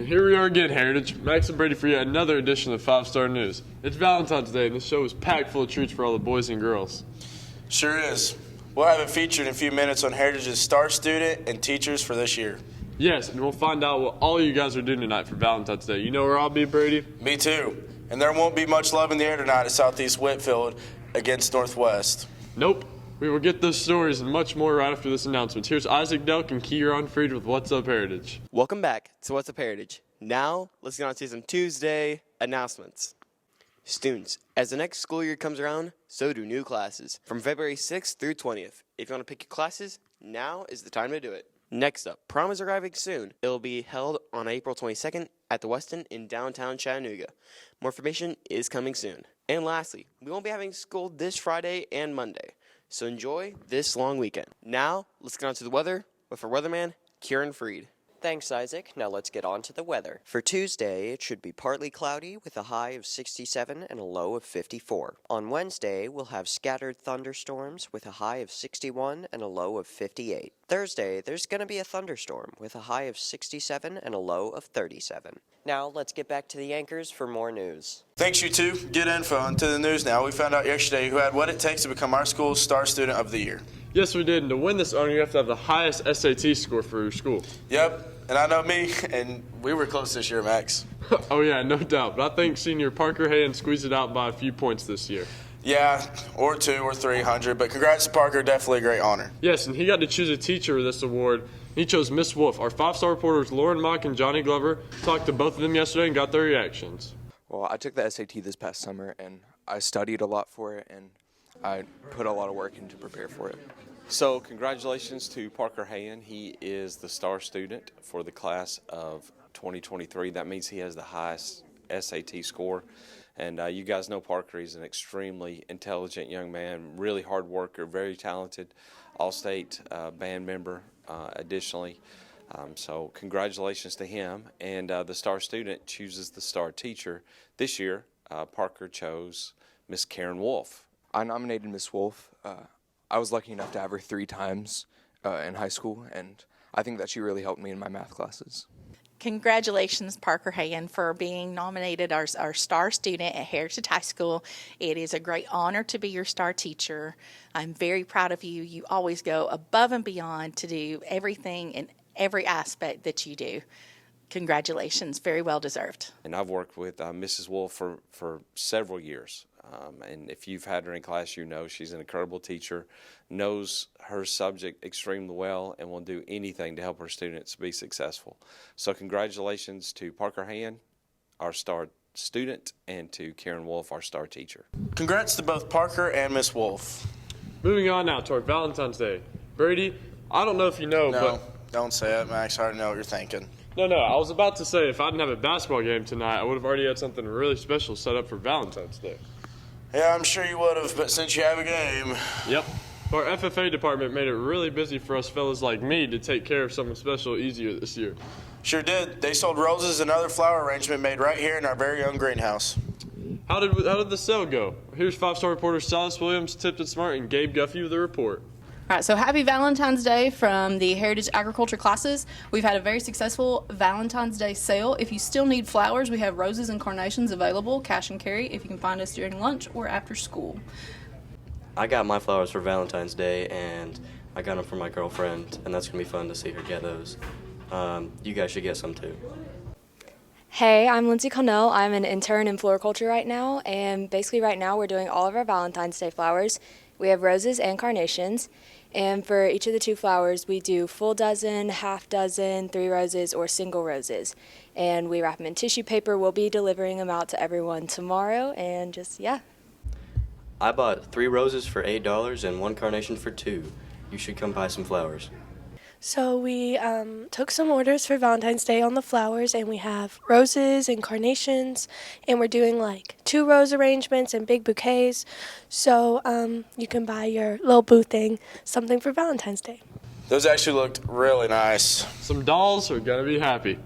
here we are again, Heritage. Max and Brady for yet another edition of 5-Star News. It's Valentine's Day, and the show is packed full of treats for all the boys and girls. Sure is. We'll have it featured in a few minutes on Heritage's star student and teachers for this year. Yes, and we'll find out what all you guys are doing tonight for Valentine's Day. You know where I'll be, Brady? Me too. And there won't be much love in the air tonight at Southeast Whitfield against Northwest. Nope. We will get those stories and much more right after this announcement. Here's Isaac Delk and Kieran Freed with What's Up Heritage. Welcome back to What's Up Heritage. Now, let's get on to some Tuesday announcements. Students, as the next school year comes around, so do new classes. From February 6th through 20th. If you want to pick your classes, now is the time to do it. Next up, prom is arriving soon. It will be held on April 22nd at the Westin in downtown Chattanooga. More information is coming soon. And lastly, we won't be having school this Friday and Monday. So enjoy this long weekend. Now, let's get on to the weather with our weatherman, Kieran Freed. Thanks, Isaac. Now let's get on to the weather. For Tuesday, it should be partly cloudy with a high of 67 and a low of 54. On Wednesday, we'll have scattered thunderstorms with a high of 61 and a low of 58. Thursday, there's going to be a thunderstorm with a high of 67 and a low of 37. Now let's get back to the anchors for more news. Thanks, you two. Get info into the news now. We found out yesterday who had what it takes to become our school's star student of the year. Yes, we did. And to win this honor, you have to have the highest SAT score for your school. Yep, and I know me, and we were close this year, Max. Oh, yeah, no doubt. But I think senior Parker Hayen squeezed it out by a few points this year. Yeah, or 200 or 300, but congrats to Parker. Definitely a great honor. Yes, and he got to choose a teacher with this award. He chose Miss Wolf. Our 5-star reporters Lauren Mock and Johnny Glover talked to both of them yesterday and got their reactions. Well, I took the SAT this past summer, and I studied a lot for it, and I put a lot of work in to prepare for it. So congratulations to Parker Hayen. He is the star student for the class of 2023. That means he has the highest SAT score. And you guys know Parker. He's an extremely intelligent young man, really hard worker, very talented, all-state band member additionally. So congratulations to him. And the star student chooses the star teacher. This year, Parker chose Miss Karen Wolf. I nominated Miss Wolf. I was lucky enough to have her 3 times in high school, and I think that she really helped me in my math classes. Congratulations, Parker Hayen, for being nominated as our star student at Heritage High School. It is a great honor to be your star teacher. I'm very proud of you. You always go above and beyond to do everything in every aspect that you do. Congratulations. Very well deserved. And I've worked with Mrs. Wolf for several years. And if you've had her in class, you know she's an incredible teacher, knows her subject extremely well, and will do anything to help her students be successful. So congratulations to Parker Hayen, our star student, and to Karen Wolf, our star teacher. Congrats to both Parker and Miss Wolf. Moving on now to our Valentine's Day. Brady, I don't know if you know, No, don't say it, Max. I already know what you're thinking. No, I was about to say if I didn't have a basketball game tonight, I would have already had something really special set up for Valentine's Day. Yeah, I'm sure you would have, but since you have a game. Yep. Our FFA department made it really busy for us fellas like me to take care of something special easier this year. Sure did. They sold roses and other flower arrangement made right here in our very own greenhouse. How did the sale go? Here's 5-star reporters Silas Williams, Tipton Smart, and Gabe Guffey with the report. All right, so happy Valentine's Day from the Heritage Agriculture classes. We've had a very successful Valentine's Day sale. If you still need flowers, we have roses and carnations available, cash and carry, if you can find us during lunch or after school. I got my flowers for Valentine's Day, and I got them for my girlfriend, and that's going to be fun to see her get those. You guys should get some too. Hey, I'm Lindsay Connell. I'm an intern in floriculture right now, and basically right now we're doing all of our Valentine's Day flowers. We have roses and carnations, and for each of the 2 flowers, we do full dozen, half dozen, 3 roses, or single roses. And we wrap them in tissue paper. We'll be delivering them out to everyone tomorrow, and yeah. I bought 3 roses for $8 and 1 carnation for $2. You should come buy some flowers. So we took some orders for Valentine's Day on the flowers, and we have roses and carnations, and we're doing like 2 rose arrangements and big bouquets. So you can buy your little boo thing something for Valentine's Day. Those actually looked really nice. Some dolls are going to be happy.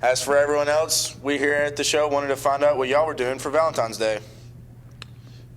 As for everyone else, we here at the show wanted to find out what y'all were doing for Valentine's Day.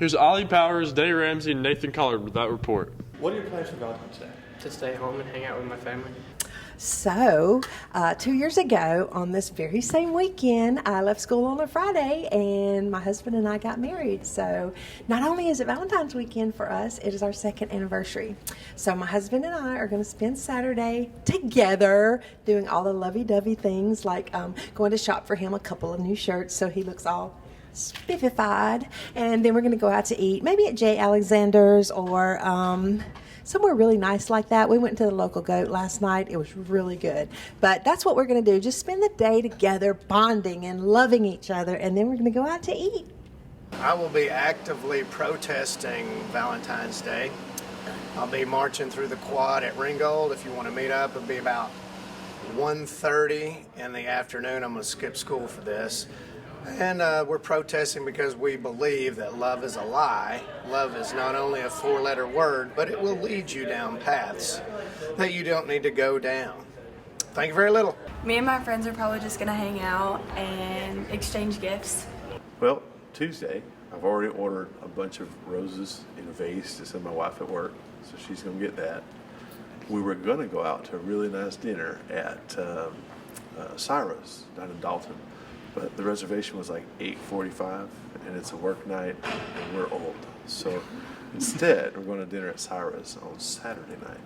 Here's Ollie Powers, Dave Ramsey, and Nathan Collard with that report. What are your plans for Valentine's Day? To stay home and hang out with my family. So, 2 years ago, on this very same weekend, I left school on a Friday and my husband and I got married. So, not only is it Valentine's weekend for us, it is our second anniversary. So, my husband and I are going to spend Saturday together doing all the lovey dovey things like going to shop for him a couple of new shirts so he looks all spiffified. And then we're going to go out to eat, maybe at J. Alexander's or somewhere really nice like that. We went to the local goat last night. It was really good. But that's what we're going to do. Just spend the day together, bonding and loving each other. And then we're going to go out to eat. I will be actively protesting Valentine's Day. I'll be marching through the quad at Ringgold. If you want to meet up, it'll be about 1:30 in the afternoon. I'm going to skip school for this. And we're protesting because we believe that love is a lie. Love is not only a four-letter word, but it will lead you down paths that you don't need to go down. Thank you very little. Me and my friends are probably just going to hang out and exchange gifts. Well, Tuesday, I've already ordered a bunch of roses in a vase to send my wife at work, so she's going to get that. We were going to go out to a really nice dinner at Cyrus down in Dalton. But the reservation was like 8:45, and it's a work night, and we're old. So instead, we're going to dinner at Cyrus on Saturday night.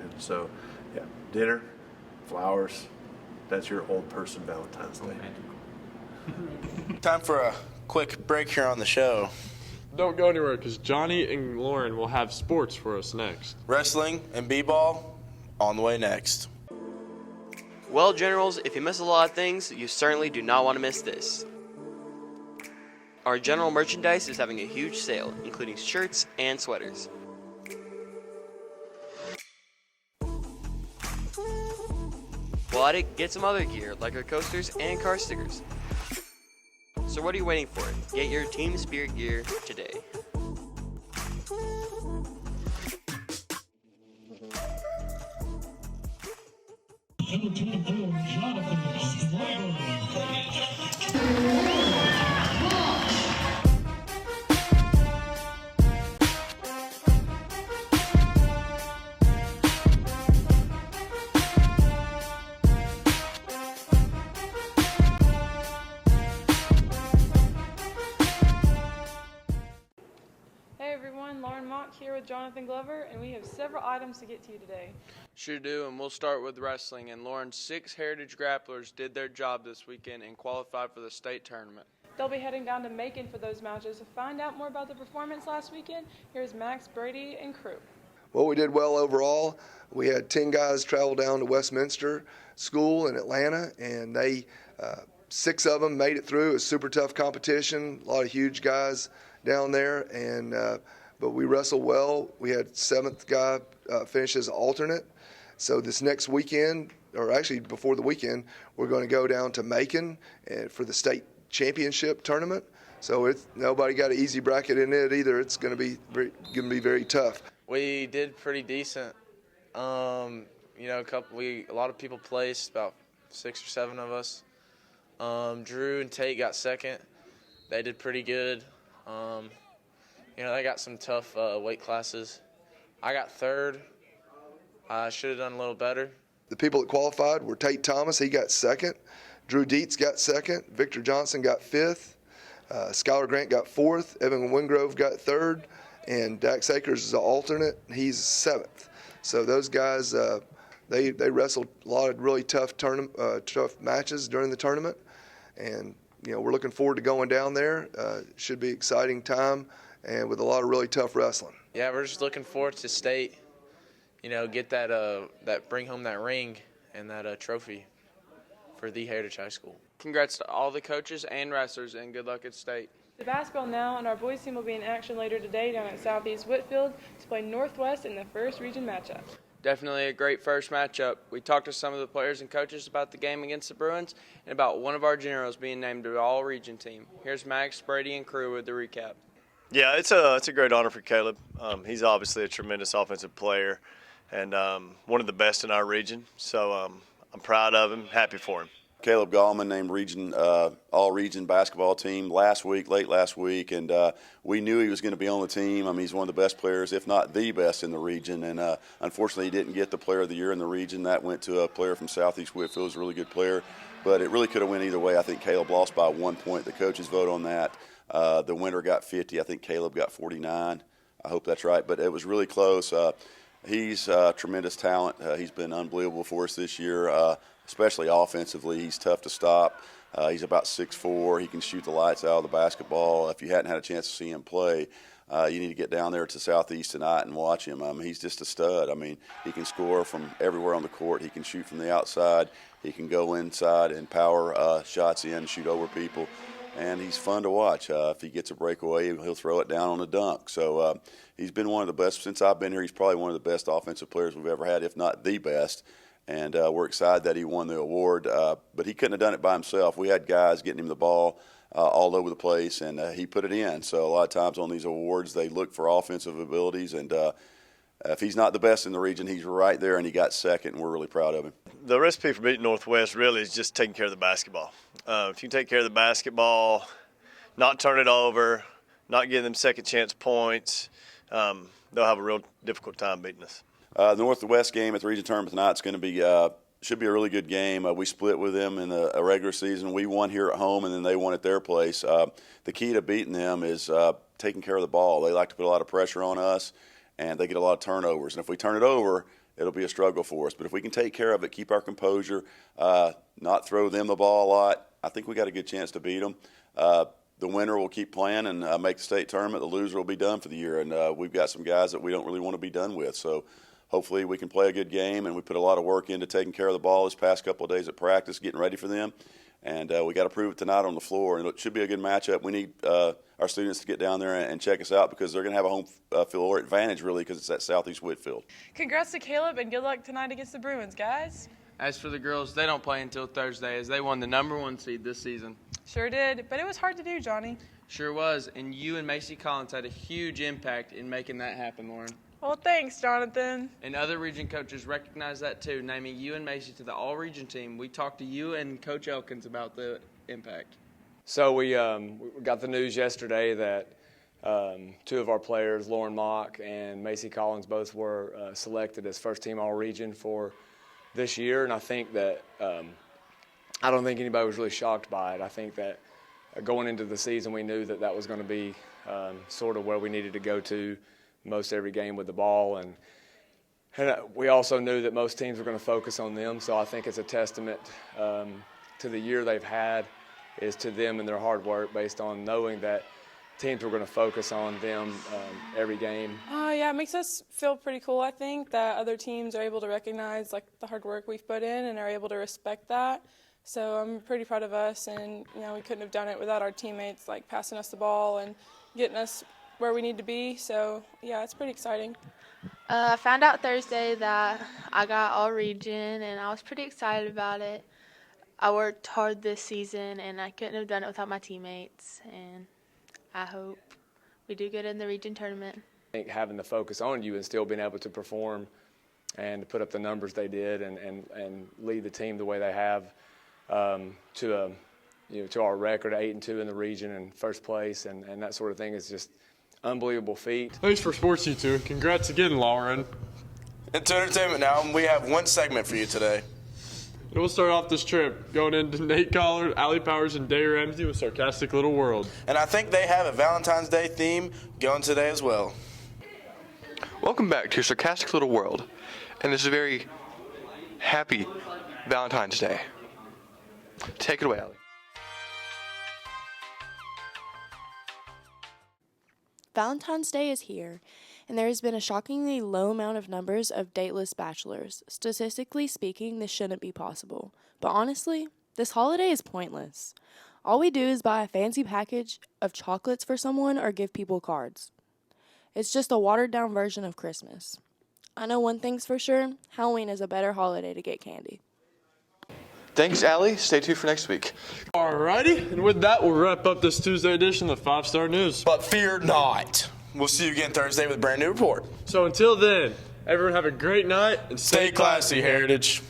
And so, yeah, dinner, flowers, that's your old person Valentine's Day. Time for a quick break here on the show. Don't go anywhere because Johnny and Lauren will have sports for us next. Wrestling and b-ball on the way next. Well, Generals, if you miss a lot of things, you certainly do not want to miss this. Our general merchandise is having a huge sale, including shirts and sweaters. Well, at it, get some other gear, like our coasters and car stickers. So what are you waiting for? Get your Team Spirit gear today. Number 24, Jonathan Glover. Hey everyone, Lauren Mock here with Jonathan Glover, and we have several items to get to you today. Sure do, and we'll start with wrestling. And Lauren's 6 Heritage Grapplers did their job this weekend and qualified for the state tournament. They'll be heading down to Macon for those matches. To find out more about the performance last weekend, here's Max, Brady, and crew. Well, we did well overall. We had 10 guys travel down to Westminster School in Atlanta, and they 6 of them made it through. It was super tough competition, a lot of huge guys down there, and but we wrestled well. We had 7th guy finish as alternate. So this next weekend, or actually before the weekend, we're going to go down to Macon for the state championship tournament. So nobody got an easy bracket in it either. It's going to be very tough. We did pretty decent. A lot of people placed, about 6 or 7 of us. Drew and Tate got second. They did pretty good. They got some tough weight classes. I got third. I should have done a little better. The people that qualified were Tate Thomas, he got second. Drew Dietz got second. Victor Johnson got 5th. Skylar Grant got 4th. Evan Wingrove got 3rd. And Dax Akers is an alternate. He's 7th. So those guys, they wrestled a lot of really tough matches during the tournament. And, we're looking forward to going down there. Should be an exciting time and with a lot of really tough wrestling. Yeah, we're just looking forward to state, get that bring home that ring and that trophy for the Heritage High School. Congrats to all the coaches and wrestlers, and good luck at state. The basketball now, and our boys team will be in action later today down at Southeast Whitfield to play Northwest in the first region matchup. Definitely a great first matchup. We talked to some of the players and coaches about the game against the Bruins and about one of our generals being named to the all-region team. Here's Max, Brady, and crew with the recap. Yeah, it's a great honor for Caleb. He's obviously a tremendous offensive player and one of the best in our region. So I'm proud of him, happy for him. Caleb Gallman named all-region basketball team late last week, and we knew he was going to be on the team. I mean, he's one of the best players, if not the best in the region, and unfortunately he didn't get the Player of the Year in the region. That went to a player from Southeast Whitfield, who's a really good player, but it really could have went either way. I think Caleb lost by 1 point. The coaches vote on that. The winner got 50. I think Caleb got 49. I hope that's right, but it was really close. He's tremendous talent. He's been unbelievable for us this year, especially offensively. He's tough to stop. He's about 6'4". He can shoot the lights out of the basketball. If you hadn't had a chance to see him play, you need to get down there to Southeast tonight and watch him. He's just a stud. I mean, he can score from everywhere on the court. He can shoot from the outside. He can go inside and power shots in, shoot over people. And he's fun to watch. If he gets a breakaway, he'll throw it down on a dunk. So he's been one of the best. Since I've been here, he's probably one of the best offensive players we've ever had, if not the best. And we're excited that he won the award. But he couldn't have done it by himself. We had guys getting him the ball all over the place, and he put it in. So a lot of times on these awards, they look for offensive abilities. And if he's not the best in the region, he's right there, and he got second, and we're really proud of him. The recipe for beating Northwest really is just taking care of the basketball. If you take care of the basketball, not turn it over, not give them second chance points, they'll have a real difficult time beating us. The Northwest game at the region tournament tonight is going to be should be a really good game. We split with them in a regular season. We won here at home, and then they won at their place. The key to beating them is taking care of the ball. They like to put a lot of pressure on us, and they get a lot of turnovers. And if we turn it over, it'll be a struggle for us. But if we can take care of it, keep our composure, not throw them the ball a lot, I think we got a good chance to beat them. The winner will keep playing and make the state tournament. The loser will be done for the year. And we've got some guys that we don't really want to be done with. So hopefully we can play a good game, and we put a lot of work into taking care of the ball this past couple of days at practice, getting ready for them. And we got to prove it tonight on the floor. And it should be a good matchup. We need our students to get down there and check us out, because they're going to have a home floor advantage, really, because it's at Southeast Whitfield. Congrats to Caleb, and good luck tonight against the Bruins, guys. As for the girls, they don't play until Thursday, as they won the #1 seed this season. Sure did, but it was hard to do, Johnny. Sure was, and you and Macy Collins had a huge impact in making that happen, Lauren. Well, thanks, Jonathan. And other region coaches recognize that too, naming you and Macy to the all-region team. We talked to you and Coach Elkins about the impact. So we got the news yesterday that two of our players, Lauren Mock and Macy Collins, both were selected as first-team all-region for this year. And I think that I don't think anybody was really shocked by it. I think that going into the season, we knew that that was going to be sort of where we needed to go to most every game with the ball, and we also knew that most teams were going to focus on them. So I think it's a testament to the year they've had, is to them and their hard work, based on knowing that teams were going to focus on them every game. Yeah, it makes us feel pretty cool, I think, that other teams are able to recognize the hard work we've put in and are able to respect that. So I'm pretty proud of us, and we couldn't have done it without our teammates passing us the ball and getting us where we need to be. So yeah, it's pretty exciting. I found out Thursday that I got all region, and I was pretty excited about it. I worked hard this season, and I couldn't have done it without my teammates, and I hope we do good in the region tournament. I think having the focus on you and still being able to perform and to put up the numbers they did and lead the team the way they have to our record, 8-2 in the region and first place, and that sort of thing is just unbelievable feat. Thanks for sports, you two. Congrats again, Lauren. Into entertainment now, and we have one segment for you today. And we'll start off this trip going into Nate Collard, Allie Powers, and Day Ramsey with Sarcastic Little World. And I think they have a Valentine's Day theme going today as well. Welcome back to your Sarcastic Little World, and this is a very happy Valentine's Day. Take it away, Allie. Valentine's Day is here, and there has been a shockingly low amount of numbers of dateless bachelors. Statistically speaking, this shouldn't be possible. But honestly, this holiday is pointless. All we do is buy a fancy package of chocolates for someone or give people cards. It's just a watered-down version of Christmas. I know one thing's for sure, Halloween is a better holiday to get candy. Thanks, Allie. Stay tuned for next week. Alrighty, and with that, we'll wrap up this Tuesday edition of 5 Star News. But fear not. We'll see you again Thursday with a brand new report. So until then, everyone have a great night and stay classy, Heritage.